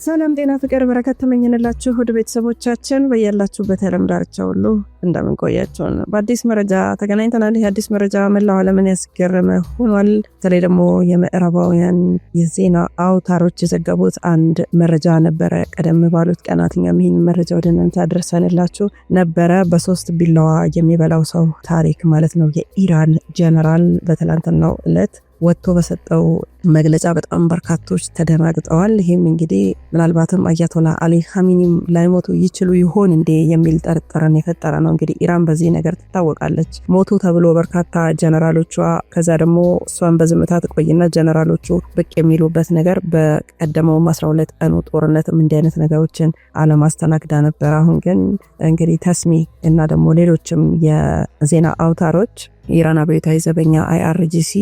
ሰላም ጤና ፍቅር በረከት ተመኘንላችሁ ወደ ቤተሰቦቻችን በያላችሁበት ዓለም ዳርቻ ሁሉ እንደምን ቆያችሁ። በአዲስ መረጃ ተገናኝተናል። ይህ አዲስ መረጃ መላው ዓለምን ያስገረመ ሆኗል። በተለይ ደግሞ የምዕራባውያን የዜና አውታሮች የዘገቡት አንድ መረጃ ነበረ። ቀደም ባሉት ቀናት እኛም ይህን መረጃ ወደ እናንተ አድርሰንላችሁ ነበረ። በ3 ቢላዋ የሚበላው ሰው ታሪክ ማለት ነው። የኢራን ጀነራል በትላንትናው ዕለት ወጥቶ በሰጠው መግለጫ በጣም በርካቶች ተደናግጠዋል። ይህም እንግዲህ ምናልባትም አያቶላ አሊ ኻሜኒም ላይሞቱ ይችሉ ይሆን እንዴ የሚል ጥርጥርን የፈጠረ ነው። እንግዲህ ኢራን በዚህ ነገር ትታወቃለች። ሞቱ ተብሎ በርካታ ጀነራሎቿ ከዛ ደግሞ እሷን በዝምታ ትቆይና ጀነራሎቹ ብቅ የሚሉበት ነገር በቀደመው 12 ቀኑ ጦርነትም እንዲህ አይነት ነገሮችን አለማስተናግዳ ነበር። አሁን ግን እንግዲህ ተስሚ እና ደግሞ ሌሎችም የዜና አውታሮች ኢራን አብዮታዊ ዘበኛ IRGC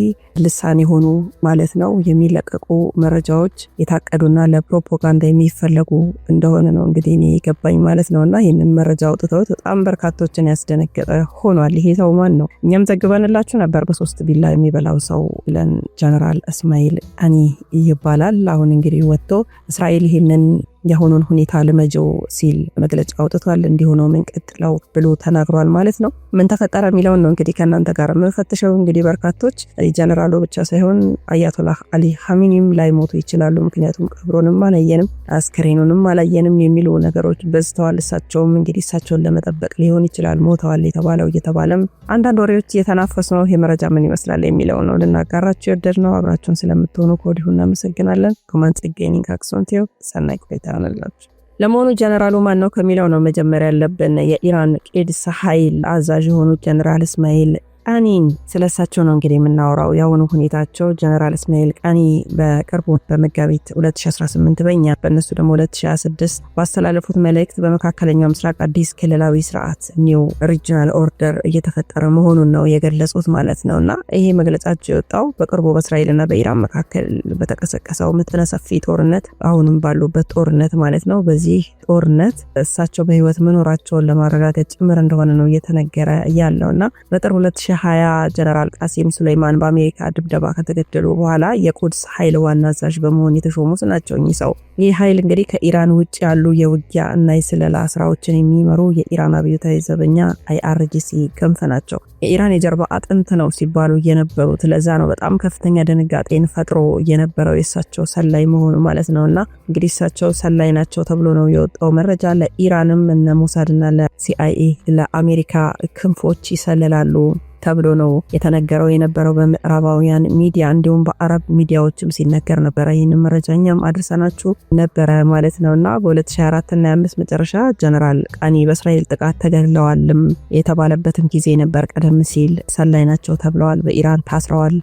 ልሳን የሆኑ ማለት ነው የሚለቀቁ መረጃዎች የታቀዱና ለፕሮፓጋንዳ የሚፈለጉ እንደሆነ ነው እንግዲህ እኔ የገባኝ ማለት ነውና ይህንን መረጃ አውጥተው በጣም በርካቶችን ያስደነገጠ ሆኗል። ይሄ ሰው ማን ነው? እኛም ዘግበንላችሁ ነበር። በ3 ቢላ የሚበላው ሰው ለን ጀነራል እስማኤል ቃኒ ይባላል። አሁን እንግዲህ ወጥቶ እስራኤል ይህንን የሆኑን ሁኔታ ለመጀው ሲል መግለጫ አውጥቷል። እንዲሆነው ምን ቀጥለው ብሎ ተናግሯል ማለት ነው። ምን ተፈጠረ የሚለው ነው እንግዲህ ከናንተ ጋር የምንፈትሸው። እንግዲህ በርካቶች ጀነራሉ ብቻ ሳይሆን አያቶላህ አሊ ኻሜኒም ላይ ሞቱ ይችላሉ፣ ምክንያቱም ቀብሩንም አላየንም አስከሬኑንም አላየንም የሚሉ ነገሮች በዝተዋል። እሳቸውም እንግዲህ እሳቸውን ለመጠበቅ ሊሆን ይችላል ሞተዋል የተባለው እየተባለም አንዳንድ ወሬዎች እየተናፈሱ ነው። የመረጃ ምን ይመስላል የሚለው ነው ልናጋራችሁ የወደድነው። አብራችሁን ስለምትሆኑ ከወዲሁ እናመሰግናለን። ኮማንት ጽጌኒንግ አክሶንቲዮ ሰናይ ቆይታ ይሆንላችሁ። ለመሆኑ ጀነራሉ ማን ነው ከሚለው ነው መጀመሪያ ያለብን። የኢራን ቂድስ ኃይል አዛዥ የሆኑት ጀነራል እስማኤል ቃኒን ስለሳቸው ነው እንግዲህ የምናወራው። ያውኑ ሁኔታቸው ጀነራል እስማኤል ቃኒ በቅርቡ በመጋቢት 2018 በእኛ በእነሱ ደግሞ 2026 ባስተላለፉት መልእክት በመካከለኛው ምስራቅ አዲስ ክልላዊ ስርዓት ኒው ሪጂናል ኦርደር እየተፈጠረ መሆኑን ነው የገለጹት ማለት ነውና ይሄ መግለጫቸው የወጣው በቅርቡ በእስራኤልና በኢራን መካከል በተቀሰቀሰው መጠነ ሰፊ ጦርነት አሁንም ባሉበት ጦርነት ማለት ነው። በዚህ ጦርነት እሳቸው በህይወት መኖራቸውን ለማረጋገጥ ጭምር እንደሆነ ነው እየተነገረ ያለውና በጥር 2020 ጀነራል ቃሲም ሱሌይማን በአሜሪካ ድብደባ ከተገደሉ በኋላ የቁድስ ኃይል ዋና አዛዥ በመሆን የተሾሙት ናቸው እኚህ ሰው። ይህ ኃይል እንግዲህ ከኢራን ውጭ ያሉ የውጊያ እና የስለላ ስራዎችን የሚመሩ የኢራን አብዮታዊ ዘበኛ IRGC ክንፍ ናቸው። የኢራን የጀርባ አጥንት ነው ሲባሉ የነበሩት። ለዛ ነው በጣም ከፍተኛ ድንጋጤን ፈጥሮ የነበረው የእሳቸው ሰላይ መሆኑ ማለት ነውና እንግዲህ እሳቸው ሰላይ ናቸው ተብሎ ነው የወጣው መረጃ። ለኢራንም እነ ሞሳድና ለCIA ለአሜሪካ ክንፎች ይሰለላሉ ተብሎ ነው የተነገረው የነበረው በምዕራባውያን ሚዲያ እንዲሁም በአረብ ሚዲያዎችም ሲነገር ነበር። ይህንን መረጃኛም አድርሰናችሁ ነበረ ማለት ነውና በ2024 እና 2025 መጨረሻ ጀነራል ቃኒ በእስራኤል ጥቃት ተገድለዋልም የተባለበትም ጊዜ ነበር። ቀደም ሲል ሰላይ ናቸው ተብለዋል። በኢራን ታስረዋል።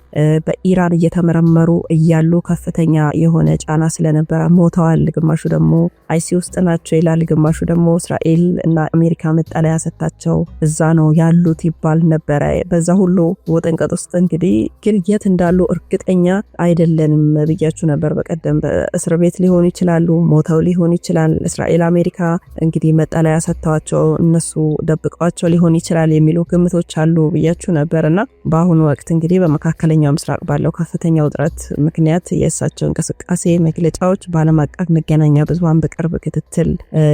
በኢራን እየተመረመሩ እያሉ ከፍተኛ የሆነ ጫና ስለነበረ ሞተዋል። ግማሹ ደግሞ አይሲ ውስጥ ናቸው ይላል፣ ግማሹ ደግሞ እስራኤል እና አሜሪካ መጠለያ ሰጣቸው እዛ ነው ያሉት ይባል ነበረ። በዛ ሁሉ ወጠንቀጥ ውስጥ እንግዲህ ግን የት እንዳሉ እርግጠኛ አይደለንም ብያችሁ ነበር በቀደም። በእስር ቤት ሊሆኑ ይችላሉ፣ ሞተው ሊሆን ይችላል፣ እስራኤል አሜሪካ እንግዲህ መጠለያ ሰጥተዋቸው እነሱ ደብቀዋቸው ሊሆን ይችላል የሚሉ ግምቶች አሉ ብያችሁ ነበርና በአሁኑ ወቅት እንግዲህ በመካከለኛው ምስራቅ ባለው ከፍተኛ ውጥረት ምክንያት የእሳቸው እንቅስቃሴ መግለጫዎች በዓለም አቀፍ መገናኛ ብዙሃን በቅርብ ክትትል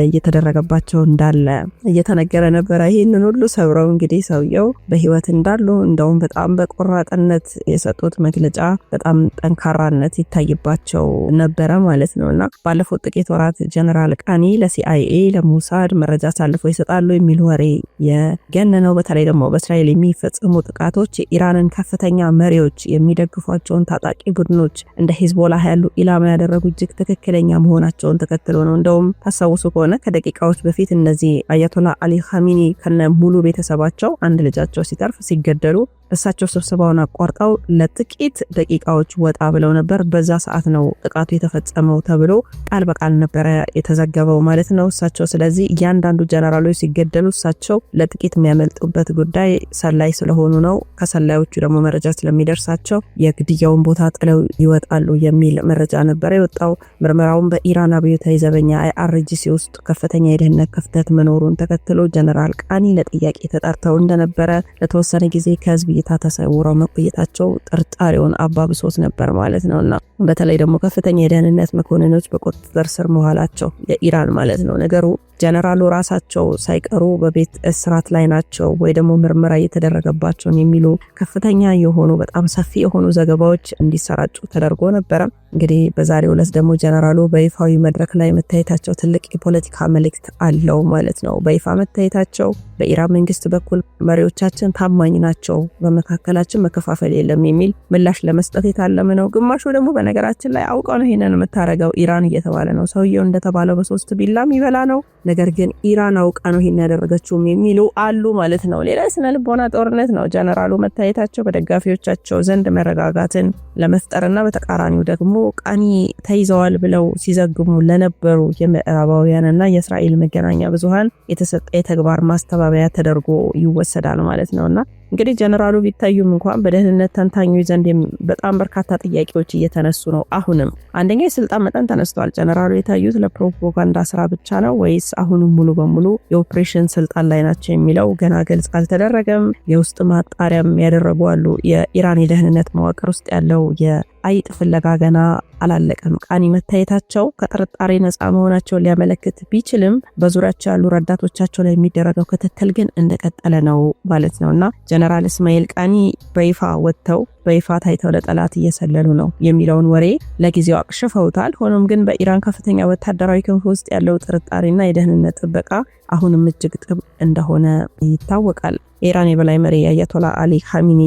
እየተደረገባቸው እንዳለ እየተነገረ ነበረ። ይህንን ሁሉ ሰብረው እንግዲህ ሰውየው በህይወት እንዳሉ እንደውም በጣም በቆራጥነት የሰጡት መግለጫ በጣም ጠንካራነት ይታይባቸው ነበረ ማለት ነውና ባለፉት ጥቂት ወራት ጀነራል ቃኒ ለCIA ለሞሳድ መረጃ አሳልፈው ይሰጣሉ የሚል ወሬ የገነነው። በተለይ ደግሞ በእስራኤል የሚፈጸሙ ጥቃቶች የኢራንን ከፍተኛ መሪዎች የሚደግፏቸውን ታጣቂ ቡድኖች እንደ ሂዝቦላህ ያሉ ኢላማ ያደረጉ እጅግ ትክክለኛ መሆናቸውን ተከትሎ ነው። እንደውም ታስታውሱ ከሆነ ከደቂቃዎች በፊት እነዚህ አያቶላ አሊ ኻሜኒ ከነ ሙሉ ቤተሰባቸው አንድ ልጃቸው ሲተርፍ ሲገደሉ እሳቸው ስብሰባውን አቋርጠው ለጥቂት ደቂቃዎች ወጣ ብለው ነበር። በዛ ሰዓት ነው ጥቃቱ የተፈጸመው ተብሎ ቃል በቃል ነበር የተዘገበው ማለት ነው እሳቸው። ስለዚህ እያንዳንዱ ጀነራሎች ሲገደሉ እሳቸው ለጥቂት የሚያመልጡበት ጉዳይ ሰላይ ስለሆኑ ነው። ከሰላዮቹ ደግሞ መረጃ ስለሚደርሳቸው የግድያውን ቦታ ጥለው ይወጣሉ የሚል መረጃ ነበር የወጣው። ምርመራውን በኢራን አብዮታዊ ዘበኛ IRGC ውስጥ ከፍተኛ የደህንነት ክፍተት መኖሩን ተከትሎ ጀነራል ቃኒ ለጥያቄ ተጠርተው እንደነበረ ለተወሰነ ጊዜ ከህዝብ እይታ ተሰውረው መቆየታቸው ጥርጣሬውን አባብሶት ነበር ማለት ነውና በተለይ ደግሞ ከፍተኛ የደህንነት መኮንኖች በቁጥጥር ስር መዋላቸው የኢራን ማለት ነው። ነገሩ ጀነራሉ ራሳቸው ሳይቀሩ በቤት እስራት ላይ ናቸው ወይ ደግሞ ምርመራ እየተደረገባቸው የሚሉ ከፍተኛ የሆኑ በጣም ሰፊ የሆኑ ዘገባዎች እንዲሰራጩ ተደርጎ ነበረ። እንግዲህ በዛሬው ዕለት ደግሞ ጀነራሉ በይፋዊ መድረክ ላይ መታየታቸው ትልቅ የፖለቲካ መልእክት አለው ማለት ነው። በይፋ መታየታቸው በኢራን መንግስት በኩል መሪዎቻችን ታማኝ ናቸው፣ በመካከላችን መከፋፈል የለም የሚል ምላሽ ለመስጠት የታለመ ነው። ግማሹ ደግሞ በነገራችን ላይ አውቀው ነው ይሄንን የምታረገው ኢራን እየተባለ ነው። ሰውየው እንደተባለው በሶስት ቢላም ይበላ ነው፣ ነገር ግን ኢራን አውቃ ነው ይሄን ያደረገችው የሚሉ አሉ ማለት ነው። ሌላ ስነ ልቦና ጦርነት ነው። ጀነራሉ መታየታቸው በደጋፊዎቻቸው ዘንድ መረጋጋትን ለመፍጠርና በተቃራኒው ደግሞ ቃኒ ተይዘዋል ብለው ሲዘግሙ ለነበሩ የምዕራባውያንና የእስራኤል መገናኛ ብዙሃን የተሰጠ የተግባር ማስተባበያ ተደርጎ ይወሰዳል ማለት ነውና እንግዲህ ጀነራሉ ቢታዩም እንኳን በደህንነት ተንታኞች ዘንድ በጣም በርካታ ጥያቄዎች እየተነሱ ነው። አሁንም አንደኛው የስልጣን መጠን ተነስቷል። ጀነራሉ የታዩት ለፕሮፓጋንዳ ስራ ብቻ ነው ወይስ አሁንም ሙሉ በሙሉ የኦፕሬሽን ስልጣን ላይ ናቸው የሚለው ገና ግልጽ አልተደረገም። የውስጥ ማጣሪያም ያደረጉ አሉ። የኢራን የደህንነት መዋቅር ውስጥ ያለው የአይጥ ፍለጋ ገና አላለቀም። ቃኒ መታየታቸው ከጥርጣሬ ነፃ መሆናቸውን ሊያመለክት ቢችልም በዙሪያቸው ያሉ ረዳቶቻቸው ላይ የሚደረገው ክትትል ግን እንደቀጠለ ነው ማለት ነውና ጀነራል እስማኤል ቃኒ በይፋ ወጥተው በይፋ ታይተው ለጠላት እየሰለሉ ነው የሚለውን ወሬ ለጊዜው አቅሽፈውታል። ሆኖም ግን በኢራን ከፍተኛ ወታደራዊ ክንፍ ውስጥ ያለው ጥርጣሬና የደህንነት ጥበቃ አሁንም እጅግ ጥብቅ እንደሆነ ይታወቃል። የኢራን የበላይ መሪ አያቶላ አሊ ኻሜኒ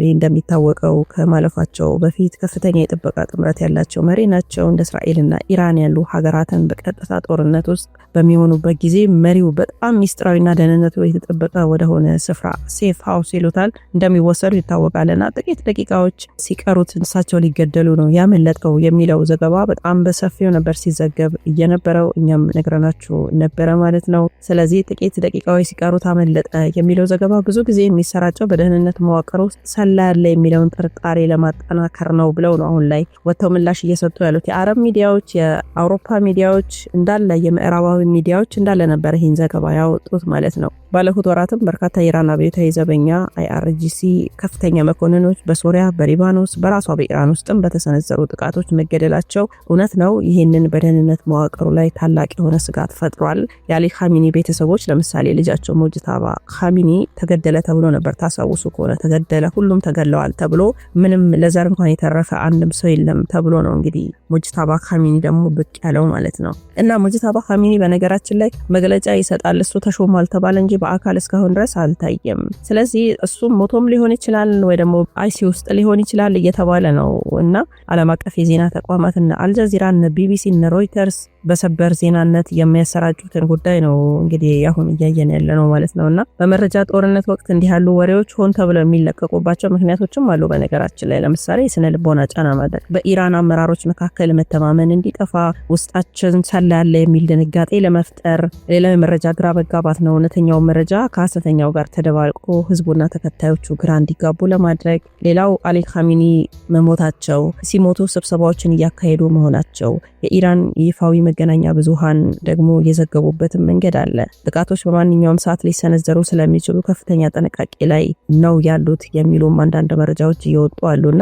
እንደሚታወቀው ከማለፋቸው በፊት ከፍተኛ የጥበቃ ጥምረት ያላቸው መሪ ናቸው። እንደ እስራኤልና ኢራን ያሉ ሀገራትን በቀጥታ ጦርነት ውስጥ በሚሆኑበት ጊዜ መሪው በጣም ሚስጥራዊና ደህንነቱ የተጠበቀ ወደሆነ ስፍራ ሴፍ ሃውስ ይሉታል እንደሚወሰዱ ይታወቃልና ጥቂት ደቂቃዎች ሲቀሩት እሳቸው ሊገደሉ ነው ያመለጠው የሚለው ዘገባ በጣም በሰፊው ነበር ሲዘገብ እየነበረው፣ እኛም ነግረናችሁ ነበረ ማለት ነው። ስለዚህ ጥቂት ደቂቃዎች ሲቀሩት አመለጠ የሚለው ዘገባ ብዙ ጊዜ የሚሰራጨው በደህንነት መዋቅር ውስጥ ያለ የሚለውን ጥርጣሬ ለማጠናከር ነው ብለው ነው አሁን ላይ ወጥተው ምላሽ እየሰጡ ያሉት። የአረብ ሚዲያዎች፣ የአውሮፓ ሚዲያዎች እንዳለ የምዕራባዊ ሚዲያዎች እንዳለ ነበር ይህን ዘገባ ያወጡት ማለት ነው። ባለፉት ወራትም በርካታ የኢራን አብዮታዊ ዘበኛ IRGC ከፍተኛ መኮንኖች በሶሪያ፣ በሊባኖስ፣ በራሷ በኢራን ውስጥም በተሰነዘሩ ጥቃቶች መገደላቸው እውነት ነው። ይህንን በደህንነት መዋቅሩ ላይ ታላቅ የሆነ ስጋት ፈጥሯል። የአሊ ኻሜኒ ቤተሰቦች ለምሳሌ ልጃቸው ሙጅታባ ኻሜኒ ተገደለ ተብሎ ነበር። ታሳውሱ ከሆነ ተገደለ፣ ሁሉም ተገለዋል ተብሎ ምንም ለዘር እንኳን የተረፈ አንድም ሰው የለም ተብሎ ነው እንግዲህ ሙጅታባ ኻሜኒ ደግሞ ብቅ ያለው ማለት ነው። እና ሙጅታባ ኻሜኒ በነገራችን ላይ መግለጫ ይሰጣል። እሱ ተሾሟል ተባለ እንጂ በአካል እስካሁን ድረስ አልታየም። ስለዚህ እሱም ሞቶም ሊሆን ይችላል ወይ ደግሞ አይሲ ውስጥ ሊሆን ይችላል እየተባለ ነው። እና ዓለም አቀፍ የዜና ተቋማት እና አልጀዚራ፣ ቢቢሲ፣ ሮይተርስ በሰበር ዜናነት የሚያሰራጩትን ጉዳይ ነው እንግዲህ አሁን እያየን ያለ ነው ማለት ነውና በመረጃ ጦርነት ወቅት እንዲህ ያሉ ወሬዎች ሆን ተብለው የሚለቀቁባቸው ምክንያቶችም አሉ። በነገራችን ላይ ለምሳሌ የስነ ልቦና ጫና ማድረግ፣ በኢራን አመራሮች መካከል መተማመን እንዲጠፋ፣ ውስጣችን ሰላ ያለ የሚል ድንጋጤ ለመፍጠር፣ ሌላው የመረጃ ግራ መጋባት ነው። እውነተኛው መረጃ ከሐሰተኛው ጋር ተደባልቆ ህዝቡና ተከታዮቹ ግራ እንዲጋቡ ለማድረግ፣ ሌላው አሊ ኻሜኒ መሞታቸው፣ ሲሞቱ ስብሰባዎችን እያካሄዱ መሆናቸው የኢራን ይፋዊ መገናኛ ብዙሃን ደግሞ የዘገቡበትን መንገድ አለ። ጥቃቶች በማንኛውም ሰዓት ሊሰነዘሩ ስለሚችሉ ከፍተኛ ጥንቃቄ ላይ ነው ያሉት የሚሉም አንዳንድ መረጃዎች እየወጡ አሉና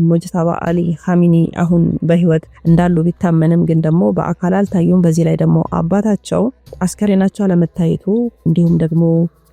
ሙጅታባ አሊ ኻሜኒ አሁን በህይወት እንዳሉ ቢታመንም ግን ደግሞ በአካል አልታዩም። በዚህ ላይ ደግሞ አባታቸው አስከሬናቸው አለመታየቱ እንዲሁም ደግሞ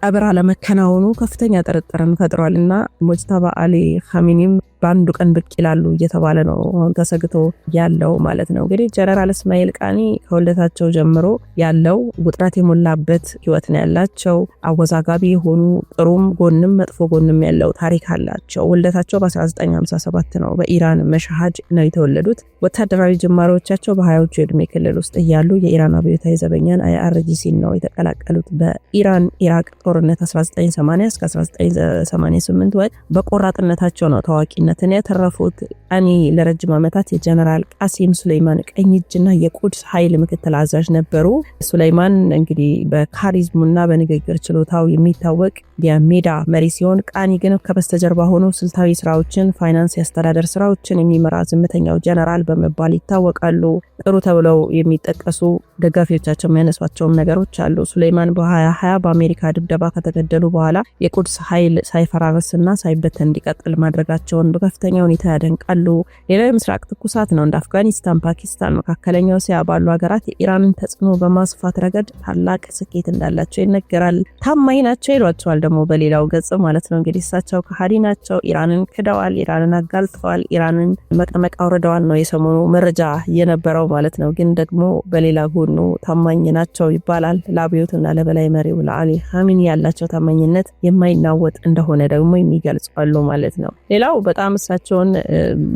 ቀብር አለመከናወኑ ከፍተኛ ጥርጥርን ፈጥሯልና ሙጅታባ አሊ ኻሜኒም በአንዱ ቀን ብቅ ይላሉ እየተባለ ነው ተሰግቶ ያለው ማለት ነው። እንግዲህ ጀነራል እስማኤል ቃኒ ከውልደታቸው ጀምሮ ያለው ውጥረት የሞላበት ህይወት ነው ያላቸው። አወዛጋቢ የሆኑ ጥሩም ጎንም መጥፎ ጎንም ያለው ታሪክ አላቸው። ውልደታቸው በ1957 ነው። በኢራን መሻሃድ ነው የተወለዱት። ወታደራዊ ጅማሬዎቻቸው በ20ዎቹ የዕድሜ ክልል ውስጥ እያሉ የኢራን አብዮታዊ ዘበኛን IRGC ነው የተቀላቀሉት። በኢራን ኢራቅ ጦርነት 1980 እስከ 1988 በቆራጥነታቸው ነው ታዋቂ ተወዳጅነትን ያተረፉት ቃኒ ለረጅም ዓመታት የጀነራል ቃሲም ሱሌይማን ቀኝ እጅና የቁድስ ኃይል ምክትል አዛዥ ነበሩ። ሱሌይማን እንግዲህ በካሪዝሙና በንግግር ችሎታው የሚታወቅ የሜዳ መሪ ሲሆን ቃኒ ግን ከበስተጀርባ ሆኖ ስልታዊ ስራዎችን፣ ፋይናንስ፣ ያስተዳደር ስራዎችን የሚመራ ዝምተኛው ጀነራል በመባል ይታወቃሉ። ጥሩ ተብለው የሚጠቀሱ ደጋፊዎቻቸው የሚያነሷቸውም ነገሮች አሉ። ሱሌይማን በ2020 በአሜሪካ ድብደባ ከተገደሉ በኋላ የቁድስ ኃይል ሳይፈራረስና ሳይበተን እንዲቀጥል ማድረጋቸውን በከፍተኛ ሁኔታ ያደንቃሉ። ሌላው የምስራቅ ትኩሳት ነው። እንደ አፍጋኒስታን፣ ፓኪስታን፣ መካከለኛው እስያ ባሉ ሀገራት የኢራንን ተጽዕኖ በማስፋት ረገድ ታላቅ ስኬት እንዳላቸው ይነገራል። ታማኝ ናቸው ይሏቸዋል ደግሞ በሌላው ገጽ ማለት ነው። እንግዲህ እሳቸው ከሃዲ ናቸው፣ ኢራንን ክደዋል፣ ኢራንን አጋልጠዋል፣ ኢራንን መቀመቅ አውርደዋል ነው የሰሞኑ መረጃ የነበረው ማለት ነው። ግን ደግሞ በሌላ ጎኑ ታማኝ ናቸው ይባላል። ለአብዮትና ለበላይ መሪው ለአሊ ኻሜኒ ያላቸው ታማኝነት የማይናወጥ እንደሆነ ደግሞ የሚገልጹ አሉ ማለት ነው። ሌላው በጣም እሳቸውን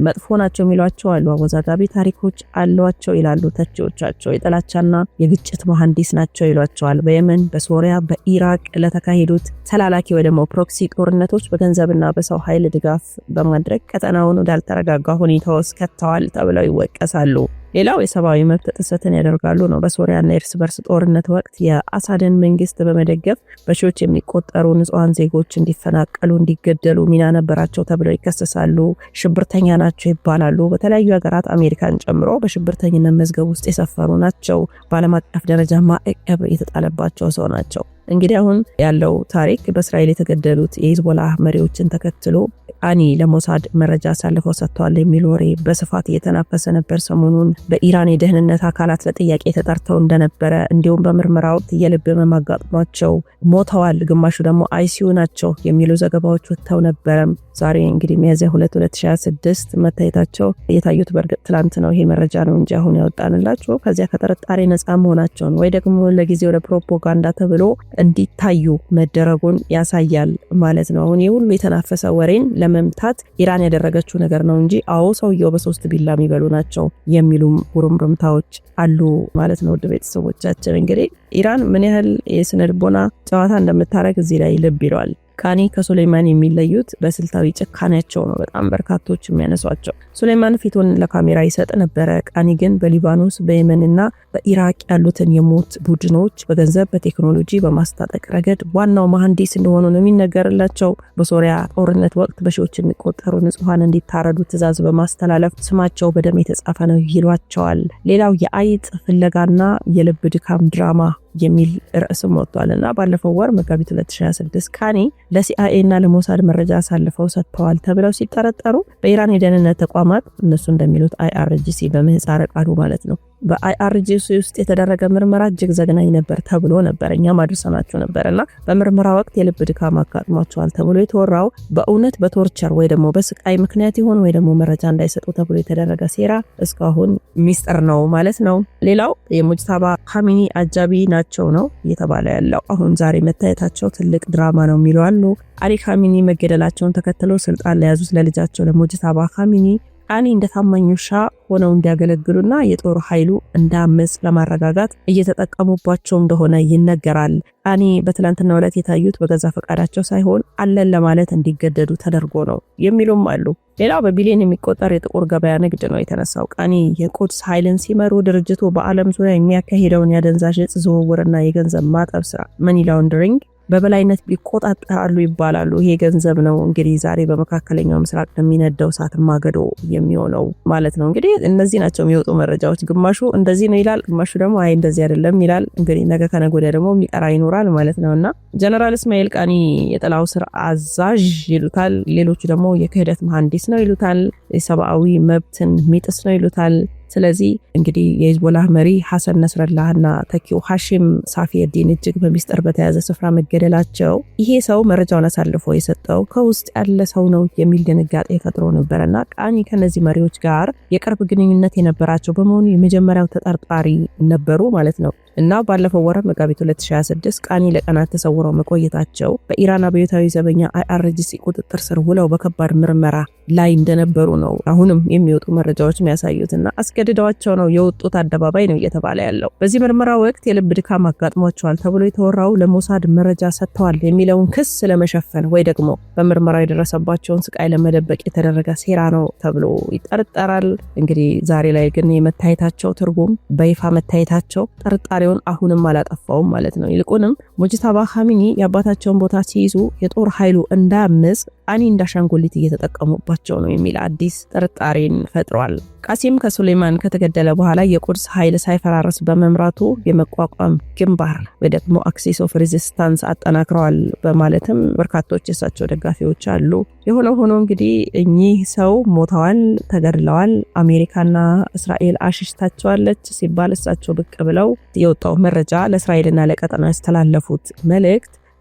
መጥፎ ናቸው የሚሏቸው አሉ። አወዛጋቢ ታሪኮች አሏቸው ይላሉ ተቺዎቻቸው። የጥላቻና የግጭት መሐንዲስ ናቸው ይሏቸዋል። በየመን፣ በሶሪያ፣ በኢራቅ ለተካሄዱት ተላላኪ ወይ ደግሞ ፕሮክሲ ጦርነቶች በገንዘብና በሰው ኃይል ድጋፍ በማድረግ ቀጠናውን ወዳልተረጋጋ ሁኔታ ውስጥ ከተዋል ተብለው ይወቀሳሉ። ሌላው የሰብአዊ መብት ጥሰትን ያደርጋሉ ነው። በሶሪያና የእርስ በርስ ጦርነት ወቅት የአሳድን መንግስት በመደገፍ በሺዎች የሚቆጠሩ ንጹሃን ዜጎች እንዲፈናቀሉ፣ እንዲገደሉ ሚና ነበራቸው ተብለው ይከሰሳሉ። ሽብርተኛ ናቸው ይባላሉ። በተለያዩ ሀገራት አሜሪካን ጨምሮ በሽብርተኝነት መዝገብ ውስጥ የሰፈሩ ናቸው። በዓለም አቀፍ ደረጃ ማዕቀብ የተጣለባቸው ሰው ናቸው። እንግዲህ አሁን ያለው ታሪክ በእስራኤል የተገደሉት የሂዝቦላህ መሪዎችን ተከትሎ ቃኒ ለሞሳድ መረጃ አሳልፈው ሰጥተዋል የሚል ወሬ በስፋት እየተናፈሰ ነበር። ሰሞኑን በኢራን የደህንነት አካላት ለጥያቄ ተጠርተው እንደነበረ እንዲሁም በምርመራ ወቅት የልብ ህመም አጋጥሟቸው ሞተዋል፣ ግማሹ ደግሞ አይሲዩ ናቸው የሚሉ ዘገባዎች ወጥተው ነበረ። ዛሬ እንግዲህ ሚያዝያ 2 2026 መታየታቸው የታዩት በእርግጥ ትላንት ነው። ይሄ መረጃ ነው እንጂ አሁን ያወጣንላችሁ ከዚያ ከጥርጣሬ ነፃ መሆናቸውን ወይ ደግሞ ለጊዜው ለፕሮፓጋንዳ ተብሎ እንዲታዩ መደረጉን ያሳያል ማለት ነው። አሁን የሁሉ የተናፈሰ ወሬን ለመምታት ኢራን ያደረገችው ነገር ነው እንጂ አዎ ሰውየው በ3 ቢላ የሚበሉ ናቸው የሚሉም ጉርምርምታዎች አሉ ማለት ነው። ውድ ቤተሰቦቻችን እንግዲህ ኢራን ምን ያህል የስነ ልቦና ጨዋታ እንደምታረግ እዚህ ላይ ልብ ይለዋል። ቃኒ ከሱሌይማን የሚለዩት በስልታዊ ጭካኔያቸው ነው። በጣም በርካቶች የሚያነሷቸው ሱሌይማን ፊቱን ለካሜራ ይሰጥ ነበረ። ቃኒ ግን በሊባኖስ በየመንና በኢራቅ ያሉትን የሞት ቡድኖች በገንዘብ በቴክኖሎጂ በማስታጠቅ ረገድ ዋናው መሐንዲስ እንደሆኑ ነው የሚነገርላቸው። በሶሪያ ጦርነት ወቅት በሺዎች የሚቆጠሩ ንጹሃን እንዲታረዱ ትዕዛዝ በማስተላለፍ ስማቸው በደም የተጻፈ ነው ይሏቸዋል። ሌላው የአይጥ ፍለጋና የልብ ድካም ድራማ የሚል ርዕስም ወጥቷልና ባለፈው ወር መጋቢት 2026 ቃኒ ለሲአይኤ እና ለሞሳድ መረጃ አሳልፈው ሰጥተዋል ተብለው ሲጠረጠሩ በኢራን የደህንነት ተቋማት እነሱ እንደሚሉት IRGC በምህጻረ ቃሉ ማለት ነው በIRGC ውስጥ የተደረገ ምርመራ እጅግ ዘግናኝ ነበር ተብሎ ነበር። እኛም አድርሰናችሁ ነበርና በምርመራ ወቅት የልብ ድካም አጋጥሟቸዋል ተብሎ የተወራው በእውነት በቶርቸር ወይ ደግሞ በስቃይ ምክንያት ይሆን ወይ ደግሞ መረጃ እንዳይሰጡ ተብሎ የተደረገ ሴራ እስካሁን ሚስጥር ነው ማለት ነው። ሌላው የሙጅታባ ኻሜኒ አጃቢ ናቸው ነው እየተባለ ያለው። አሁን ዛሬ መታየታቸው ትልቅ ድራማ ነው የሚሉ አሉ። አሊ ኻሜኒ መገደላቸውን ተከትሎ ስልጣን ለያዙት ለልጃቸው ለሙጅታባ ኻሜኒ ቃኒ እንደ ታማኝ ውሻ ሆነው እንዲያገለግሉና የጦር ኃይሉ እንዳመጽ ለማረጋጋት እየተጠቀሙባቸው እንደሆነ ይነገራል። ቃኒ በትላንትናው ዕለት የታዩት በገዛ ፈቃዳቸው ሳይሆን አለን ለማለት እንዲገደዱ ተደርጎ ነው የሚሉም አሉ። ሌላው በቢሊዮን የሚቆጠር የጥቁር ገበያ ንግድ ነው የተነሳው። ቃኒ የቁድስ ኃይልን ሲመሩ ድርጅቱ በዓለም ዙሪያ የሚያካሂደውን የአደንዛዥ ዕፅ ዝውውርና የገንዘብ ማጠብ ስራ መኒ ላውንደሪንግ በበላይነት ቢቆጣጠራሉ ይባላሉ። ይሄ ገንዘብ ነው እንግዲህ ዛሬ በመካከለኛው ምስራቅ የሚነደው እሳት ማገዶ የሚሆነው ማለት ነው። እንግዲህ እነዚህ ናቸው የሚወጡ መረጃዎች። ግማሹ እንደዚህ ነው ይላል፣ ግማሹ ደግሞ አይ እንደዚህ አይደለም ይላል። እንግዲህ ነገ ከነገ ወዲያ ደግሞ የሚቀራ ይኖራል ማለት ነውና ጀነራል እስማኤል ቃኒ የጥላው ስር አዛዥ ይሉታል፣ ሌሎቹ ደግሞ የክህደት መሐንዲስ ነው ይሉታል፣ የሰብአዊ መብትን ሚጥስ ነው ይሉታል። ስለዚህ እንግዲህ የሂዝቦላህ መሪ ሐሰን ነስረላህና ተኪው ሐሺም ሳፊየዲን እጅግ በሚስጥር በተያዘ ስፍራ መገደላቸው ይሄ ሰው መረጃውን አሳልፎ የሰጠው ከውስጥ ያለ ሰው ነው የሚል ድንጋጤ ፈጥሮ ነበርና ቃኒ ከነዚህ መሪዎች ጋር የቅርብ ግንኙነት የነበራቸው በመሆኑ የመጀመሪያው ተጠርጣሪ ነበሩ ማለት ነው። እና ባለፈው ወር መጋቢት 2026 ቃኒ ለቀናት ተሰውረው መቆየታቸው በኢራን አብዮታዊ ዘበኛ IRGC ቁጥጥር ስር ውለው በከባድ ምርመራ ላይ እንደነበሩ ነው አሁንም የሚወጡ መረጃዎች የሚያሳዩትና አስገድደዋቸው ነው የወጡት አደባባይ ነው እየተባለ ያለው። በዚህ ምርመራ ወቅት የልብ ድካም አጋጥሟቸዋል ተብሎ የተወራው ለሞሳድ መረጃ ሰጥተዋል የሚለውን ክስ ለመሸፈን ወይ ደግሞ በምርመራ የደረሰባቸውን ስቃይ ለመደበቅ የተደረገ ሴራ ነው ተብሎ ይጠረጠራል። እንግዲህ ዛሬ ላይ ግን የመታየታቸው ትርጉም በይፋ መታየታቸው ጥርጣሬውን አሁንም አላጠፋውም ማለት ነው። ይልቁንም ሙጅታባ ኻሜኒ የአባታቸውን ቦታ ሲይዙ የጦር ኃይሉ እንዳያምጽ ቃኒ እንዳሻንጉሊት እየተጠቀሙባቸው ነው የሚል አዲስ ጥርጣሬን ፈጥሯል። ቃሲም ከሱሌማን ከተገደለ በኋላ የቁድስ ኃይል ሳይፈራረስ በመምራቱ የመቋቋም ግንባር ወይ ደግሞ አክሲስ ኦፍ ሬዚስታንስ አጠናክረዋል በማለትም በርካቶች የሳቸው ደጋፊዎች አሉ። የሆነው ሆኖ እንግዲህ እኚህ ሰው ሞተዋል፣ ተገድለዋል፣ አሜሪካና እስራኤል አሽሽታቸዋለች ሲባል እሳቸው ብቅ ብለው የወጣው መረጃ ለእስራኤልና ለቀጠናው ያስተላለፉት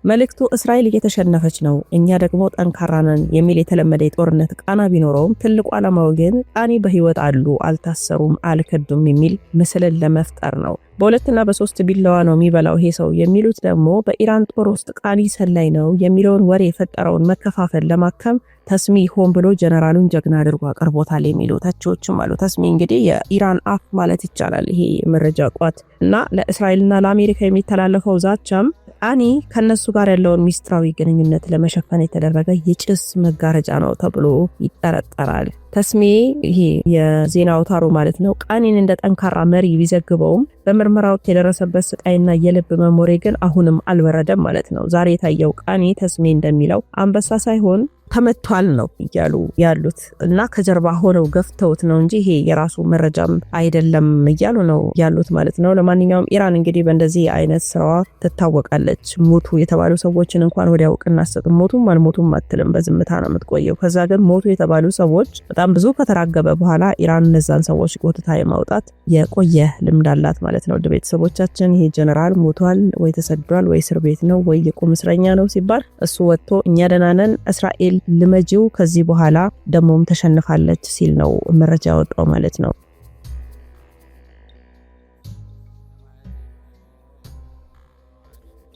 መልእክቱ እስራኤል እየተሸነፈች ነው፣ እኛ ደግሞ ጠንካራ ነን የሚል የተለመደ የጦርነት ቃና ቢኖረውም ትልቁ ዓላማው ግን ቃኒ በህይወት አሉ፣ አልታሰሩም፣ አልከዱም የሚል ምስልን ለመፍጠር ነው። በሁለትና በሶስት ቢላዋ ነው የሚበላው ይሄ ሰው የሚሉት ደግሞ በኢራን ጦር ውስጥ ቃኒ ሰላይ ነው የሚለውን ወሬ የፈጠረውን መከፋፈል ለማከም ተስሚ ሆን ብሎ ጀነራሉን ጀግና አድርጎ አቀርቦታል የሚሉ ተቺዎችም አሉ። ተስሚ እንግዲህ የኢራን አፍ ማለት ይቻላል፣ ይሄ መረጃ ቋት እና ለእስራኤልና ለአሜሪካ የሚተላለፈው ዛቻም ቃኒ ከነሱ ጋር ያለውን ሚስጥራዊ ግንኙነት ለመሸፈን የተደረገ የጭስ መጋረጃ ነው ተብሎ ይጠረጠራል። ተስሚ ይሄ የዜና አውታሩ ማለት ነው ቃኒን እንደ ጠንካራ መሪ ቢዘግበውም በምርመራው የደረሰበት ስቃይና የልብ መሞሬ ግን አሁንም አልበረደም ማለት ነው። ዛሬ የታየው ቃኒ ተስሚ እንደሚለው አንበሳ ሳይሆን ተመቷል ነው እያሉ ያሉት እና ከጀርባ ሆነው ገፍተውት ነው እንጂ ይሄ የራሱ መረጃም አይደለም እያሉ ነው ያሉት ማለት ነው። ለማንኛውም ኢራን እንግዲህ በእንደዚህ አይነት ስራዋ ትታወቃለች። ሞቱ የተባሉ ሰዎችን እንኳን ወዲያው እናሰጥም፣ ሞቱም አልሞቱም አትልም፣ በዝምታ ነው የምትቆየው። ከዛ ግን ሞቱ የተባሉ ሰዎች በጣም ብዙ ከተራገበ በኋላ ኢራን እነዛን ሰዎች ጎትታ የማውጣት የቆየ ልምድ አላት ማለት ነው። ቤተሰቦቻችን ይሄ ጀነራል ሞቷል ወይ ተሰዷል ወይ እስር ቤት ነው ወይ የቁም እስረኛ ነው ሲባል እሱ ወጥቶ እኛ ደህና ነን እስራኤል ልመጂው ከዚህ በኋላ ደሞም ተሸንፋለች ሲል ነው መረጃ ያወጣው ማለት ነው።